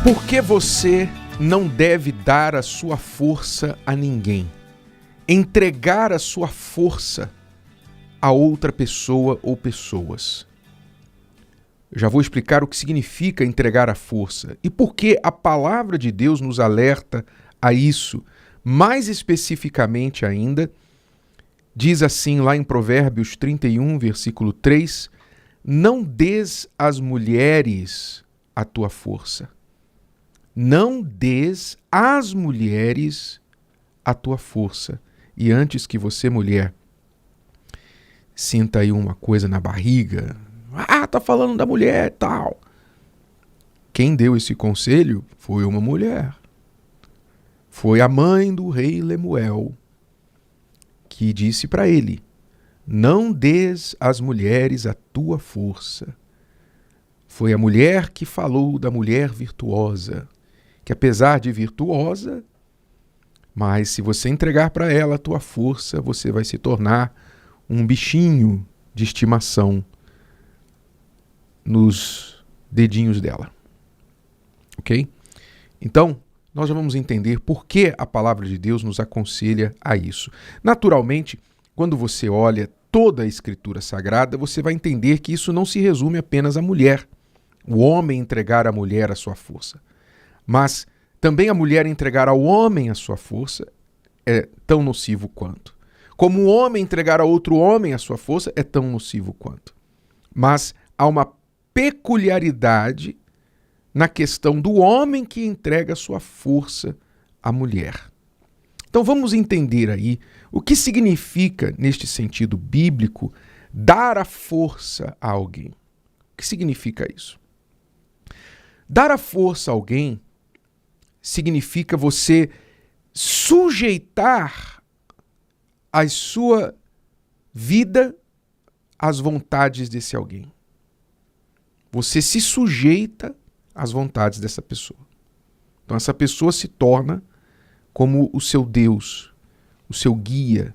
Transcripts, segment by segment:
Por que você não deve dar a sua força a ninguém? Entregar a sua força a outra pessoa ou pessoas. Eu já vou explicar o que significa entregar a força e por que a palavra de Deus nos alerta a isso. Mais especificamente ainda, diz assim lá em Provérbios 31, versículo 3, não des às mulheres a tua força. Não des às mulheres a tua força. E antes que você, mulher, sinta aí uma coisa na barriga, tá falando da mulher e tal. Quem deu esse conselho foi uma mulher. Foi a mãe do rei Lemuel, que disse para ele, não des às mulheres a tua força. Foi a mulher que falou da mulher virtuosa, que apesar de virtuosa, mas se você entregar para ela a tua força, você vai se tornar um bichinho de estimação nos dedinhos dela. Ok? Então, nós já vamos entender por que a palavra de Deus nos aconselha a isso. Naturalmente, quando você olha toda a Escritura Sagrada, você vai entender que isso não se resume apenas à mulher. O homem entregar à mulher a sua força. Mas também a mulher entregar ao homem a sua força é tão nocivo quanto. Como o homem entregar a outro homem a sua força é tão nocivo quanto. Mas há uma peculiaridade na questão do homem que entrega a sua força à mulher. Então vamos entender aí o que significa, neste sentido bíblico, dar a força a alguém. O que significa isso? Dar a força a alguém significa você sujeitar a sua vida às vontades desse alguém. Você se sujeita às vontades dessa pessoa. Então essa pessoa se torna como o seu Deus, o seu guia.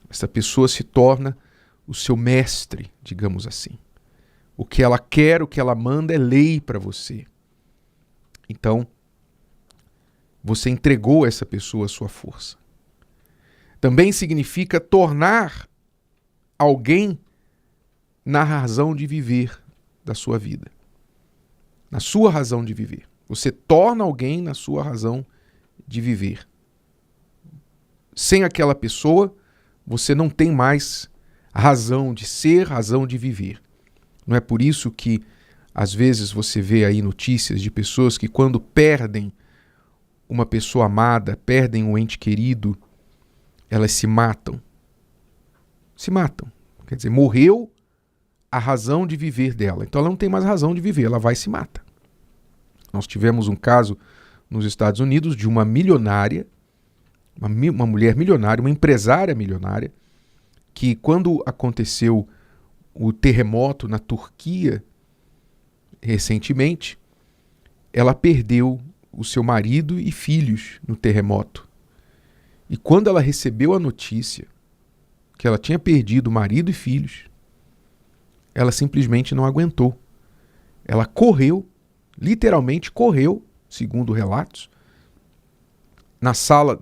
Essa pessoa se torna o seu mestre, digamos assim. O que ela quer, o que ela manda é lei para você. Então, você entregou a essa pessoa a sua força. Também significa tornar alguém na razão de viver da sua vida. Na sua razão de viver. Você torna alguém na sua razão de viver. Sem aquela pessoa, você não tem mais razão de ser, razão de viver. Não é por isso que, às vezes, você vê aí notícias de pessoas que, quando perdem uma pessoa amada, perdem um ente querido, elas se matam. Se matam. Quer dizer, morreu a razão de viver dela. Então ela não tem mais razão de viver, ela vai e se mata. Nós tivemos um caso nos Estados Unidos de uma milionária, uma mulher milionária, uma empresária milionária, que quando aconteceu o terremoto na Turquia, recentemente, ela perdeu o seu marido e filhos no terremoto. E quando ela recebeu a notícia que ela tinha perdido marido e filhos, ela simplesmente não aguentou. Ela correu, literalmente correu, segundo relatos, da sala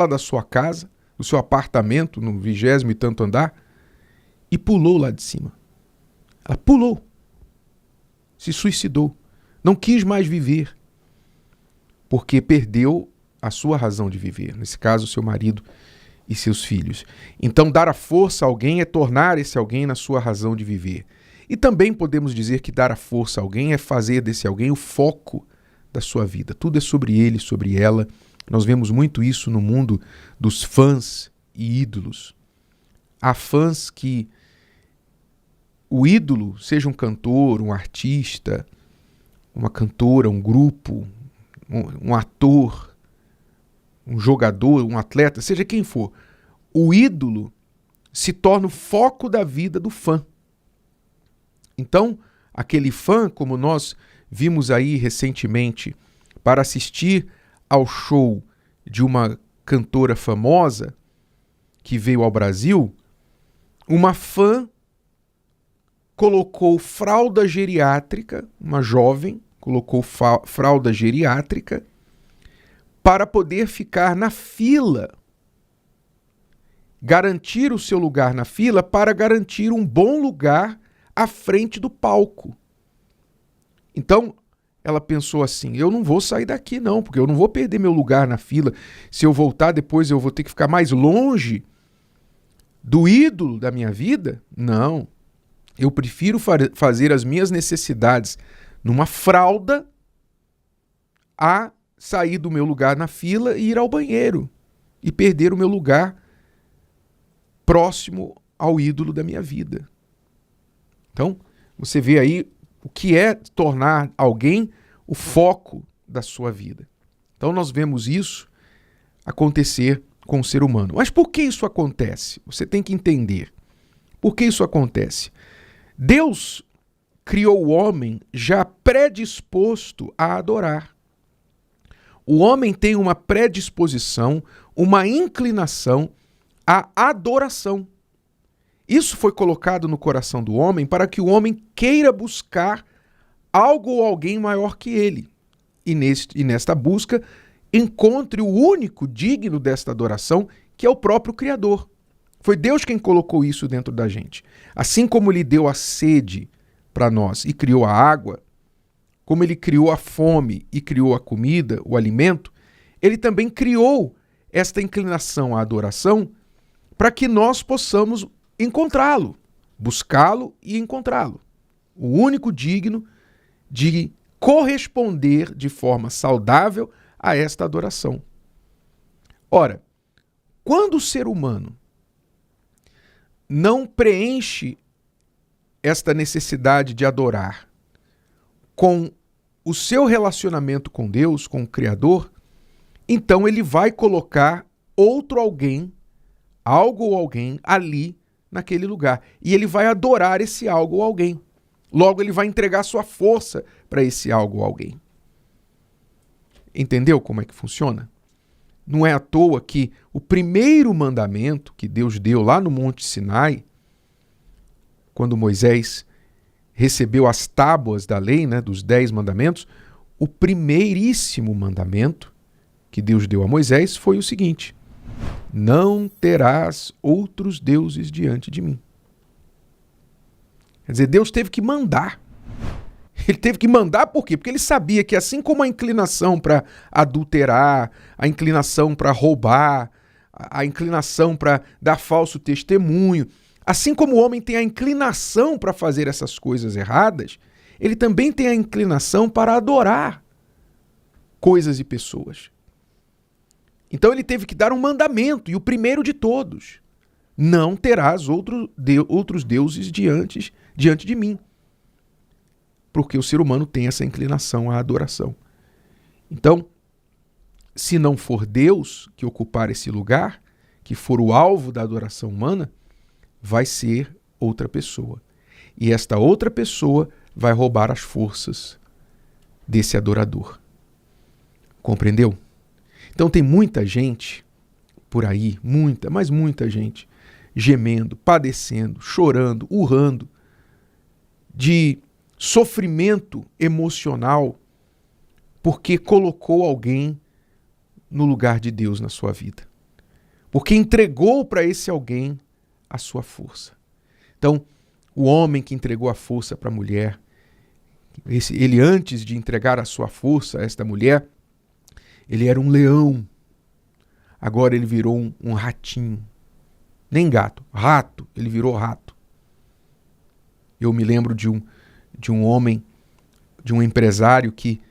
da sua casa, do seu apartamento, no 20º e tanto andar, e pulou lá de cima. Ela pulou. Se suicidou. Não quis mais viver. Porque perdeu a sua razão de viver. Nesse caso, seu marido e seus filhos. Então, dar a força a alguém é tornar esse alguém na sua razão de viver. E também podemos dizer que dar a força a alguém é fazer desse alguém o foco da sua vida. Tudo é sobre ele, sobre ela. Nós vemos muito isso no mundo dos fãs e ídolos. Há fãs que o ídolo, seja um cantor, um artista, uma cantora, um grupo, um ator, um jogador, um atleta, seja quem for, o ídolo se torna o foco da vida do fã. Então, aquele fã, como nós vimos aí recentemente, para assistir ao show de uma cantora famosa que veio ao Brasil, uma fã colocou fralda geriátrica, uma jovem colocou fralda geriátrica para poder ficar na fila, garantir o seu lugar na fila para garantir um bom lugar à frente do palco. Então, ela pensou assim, eu não vou sair daqui não, porque eu não vou perder meu lugar na fila. Se eu voltar depois eu vou ter que ficar mais longe do ídolo da minha vida? Não. Eu prefiro fazer as minhas necessidades numa fralda a sair do meu lugar na fila e ir ao banheiro e perder o meu lugar próximo ao ídolo da minha vida. Então, você vê aí o que é tornar alguém o foco da sua vida. Então, nós vemos isso acontecer com o ser humano. Mas por que isso acontece? Você tem que entender. Por que isso acontece? Deus criou o homem já predisposto a adorar. O homem tem uma predisposição, uma inclinação à adoração. Isso foi colocado no coração do homem para que o homem queira buscar algo ou alguém maior que ele. E nesta busca, encontre o único digno desta adoração, que é o próprio Criador. Foi Deus quem colocou isso dentro da gente. Assim como Ele deu a sede para nós e criou a água, como Ele criou a fome e criou a comida, o alimento, Ele também criou esta inclinação à adoração para que nós possamos encontrá-lo, buscá-lo e encontrá-lo. O único digno de corresponder de forma saudável a esta adoração. Ora, quando o ser humano não preenche esta necessidade de adorar com o seu relacionamento com Deus, com o Criador, então ele vai colocar outro alguém, algo ou alguém ali naquele lugar. E ele vai adorar esse algo ou alguém. Logo, ele vai entregar sua força para esse algo ou alguém. Entendeu como é que funciona? Não é à toa que o primeiro mandamento que Deus deu lá no Monte Sinai, quando Moisés recebeu as tábuas da lei, dos 10 mandamentos, o primeiríssimo mandamento que Deus deu a Moisés foi o seguinte: não terás outros deuses diante de mim. Quer dizer, Deus teve que mandar. Ele teve que mandar por quê? Porque ele sabia que assim como a inclinação para adulterar, a inclinação para roubar, a inclinação para dar falso testemunho, assim como o homem tem a inclinação para fazer essas coisas erradas, ele também tem a inclinação para adorar coisas e pessoas. Então ele teve que dar um mandamento, e o primeiro de todos: não terás outros deuses diante de mim. Porque o ser humano tem essa inclinação à adoração. Então, se não for Deus que ocupar esse lugar, que for o alvo da adoração humana, vai ser outra pessoa. E esta outra pessoa vai roubar as forças desse adorador. Compreendeu? Então tem muita gente por aí, mas muita gente, gemendo, padecendo, chorando, urrando, de sofrimento emocional, porque colocou alguém no lugar de Deus na sua vida. Porque entregou para esse alguém a sua força. Então, o homem que entregou a força para a mulher, ele antes de entregar a sua força a esta mulher, ele era um leão. Agora ele virou um ratinho. Nem gato, rato, ele virou rato. Eu me lembro de um homem, de um empresário que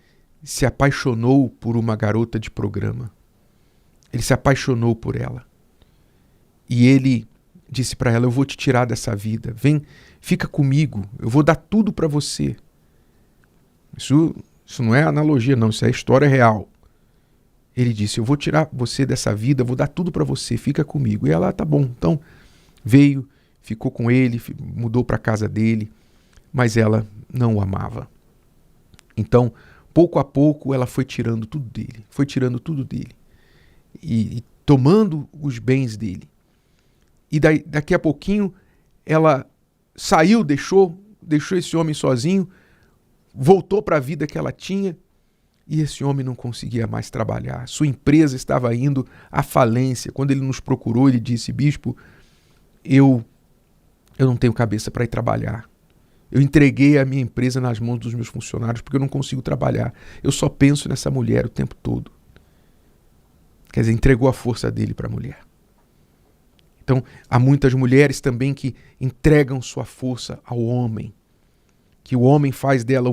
se apaixonou por uma garota de programa. Ele se apaixonou por ela. E ele disse para ela: eu vou te tirar dessa vida. Vem, fica comigo. Eu vou dar tudo para você. Isso não é analogia, não. Isso é história real. Ele disse: eu vou tirar você dessa vida, eu vou dar tudo para você. Fica comigo. E ela: tá bom. Então veio, ficou com ele, mudou para a casa dele. Mas ela não o amava. Então, pouco a pouco, ela foi tirando tudo dele. E tomando os bens dele. E daqui a pouquinho, ela saiu, deixou esse homem sozinho, voltou para a vida que ela tinha e esse homem não conseguia mais trabalhar. Sua empresa estava indo à falência. Quando ele nos procurou, ele disse: bispo, eu não tenho cabeça para ir trabalhar. Eu entreguei a minha empresa nas mãos dos meus funcionários porque eu não consigo trabalhar. Eu só penso nessa mulher o tempo todo. Quer dizer, entregou a força dele para a mulher. Então, há muitas mulheres também que entregam sua força ao homem. Que o homem faz dela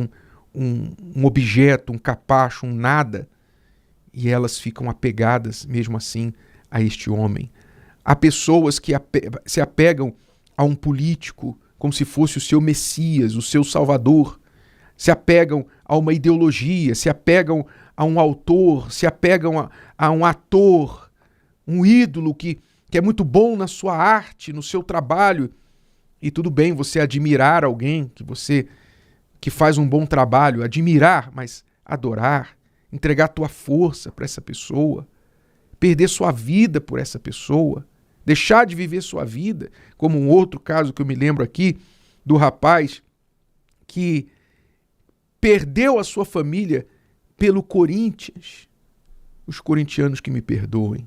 um objeto, um capacho, um nada. E elas ficam apegadas, mesmo assim, a este homem. Há pessoas que se apegam a um político como se fosse o seu Messias, o seu Salvador. Se apegam a uma ideologia, se apegam a um autor, se apegam a um ator, um ídolo que é muito bom na sua arte, no seu trabalho. E tudo bem você admirar alguém que faz um bom trabalho, admirar, mas adorar, entregar tua força para essa pessoa, perder sua vida por essa pessoa, deixar de viver sua vida, como um outro caso que eu me lembro aqui, do rapaz que perdeu a sua família pelo Corinthians. Os corintianos que me perdoem,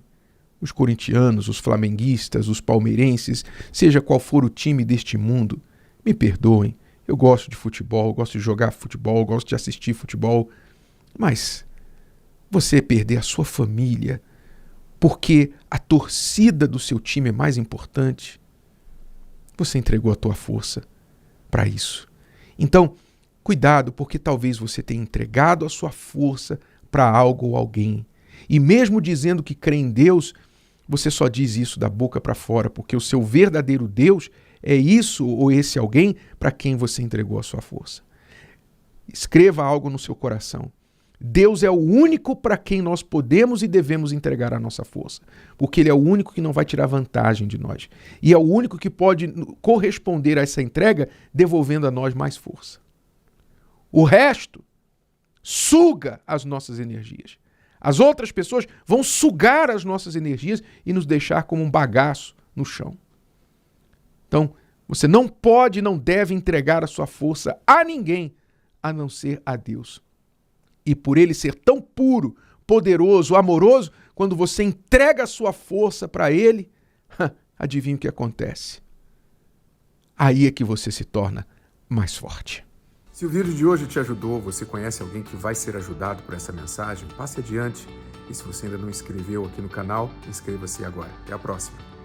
os corintianos, os flamenguistas, os palmeirenses, seja qual for o time deste mundo, me perdoem. Eu gosto de futebol, gosto de jogar futebol, gosto de assistir futebol, mas você perder a sua família porque a torcida do seu time é mais importante, você entregou a tua força para isso. Então, cuidado, porque talvez você tenha entregado a sua força para algo ou alguém. E mesmo dizendo que crê em Deus, você só diz isso da boca para fora, porque o seu verdadeiro Deus é isso ou esse alguém para quem você entregou a sua força. Escreva algo no seu coração. Deus é o único para quem nós podemos e devemos entregar a nossa força, porque Ele é o único que não vai tirar vantagem de nós. E é o único que pode corresponder a essa entrega devolvendo a nós mais força. O resto suga as nossas energias. As outras pessoas vão sugar as nossas energias e nos deixar como um bagaço no chão. Então, você não pode e não deve entregar a sua força a ninguém, a não ser a Deus. E por Ele ser tão puro, poderoso, amoroso, quando você entrega a sua força para Ele, adivinha o que acontece? Aí é que você se torna mais forte. Se o vídeo de hoje te ajudou, você conhece alguém que vai ser ajudado por essa mensagem, passe adiante. E se você ainda não inscreveu aqui no canal, inscreva-se agora. Até a próxima.